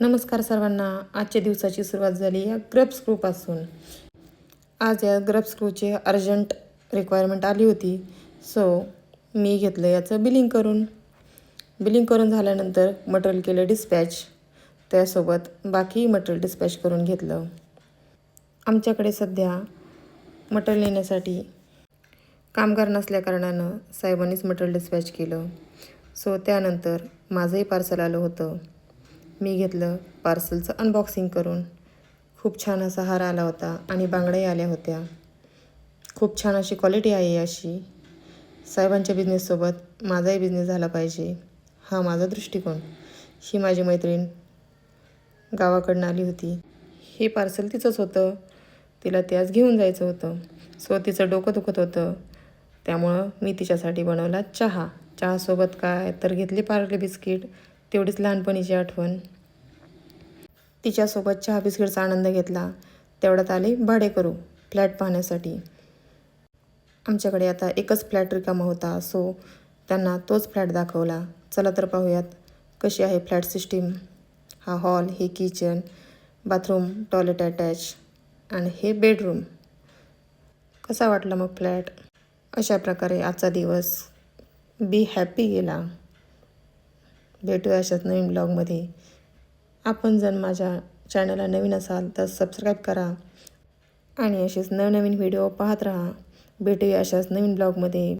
नमस्कार सर्वांना. आजच्या दिवसाची सुरुवात झाली या ग्रब स्क्रूपासून. आज या ग्रब स्क्रूची अर्जंट रिक्वायरमेंट आली होती, सो मी घेतलं याचं बिलिंग करून झाल्यानंतर मटेरियल केलं डिस्पॅच. त्यासोबत बाकी मटेरियल डिस्पॅच करून घेतलं. आमच्याकडे सध्या मटेरियल नेण्यासाठी कामगार नसल्याकारणानं साहेबांनीच मटेरियल डिस्पॅच केलं. सो त्यानंतर माझंही पार्सल आलं होतं. मी घेतलं पार्सलचं अनबॉक्सिंग करून. खूप छान असा हार आला होता आणि बांगड्याही आल्या होत्या. खूप छान अशी क्वालिटी आहे अशी. साहेबांच्या बिझनेससोबत माझाही बिझनेस झाला पाहिजे, हा माझा दृष्टिकोन. ही माझी मैत्रीण गावाकडनं आली होती. हे पार्सल तिचंच होतं. तिला ते आज घेऊन जायचं होतं. सो तिचं डोकं दुखत होतं, त्यामुळं मी तिच्यासाठी बनवला चहा. चहासोबत काय तर घेतली पार्ले बिस्किट. तेवढीच लहानपणीची आठवण. तिच्यासोबत चहा बिस्किटचा आनंद घेतला. तेवढ्यात आले भाडेकरू फ्लॅट पाहण्यासाठी. आमच्याकडे आता एकच फ्लॅट रिकामा होता, सो त्यांना तोच फ्लॅट दाखवला. चला तर पाहूयात कशी आहे फ्लॅट सिस्टीम. हा हॉल, हे किचन, बाथरूम, टॉयलेट अटॅच आणि हे बेडरूम. कसा वाटला मग फ्लॅट? अशा प्रकारे आजचा दिवस बी हॅपी गेला. भेटूया अशाच नवीन ब्लॉगमध्ये. आपण जर माझ्या चॅनलला नवीन असाल तर सबस्क्राईब करा आणि असेच नवनवीन व्हिडिओ पाहत राहा. भेटूया अशाच नवीन ब्लॉगमध्ये.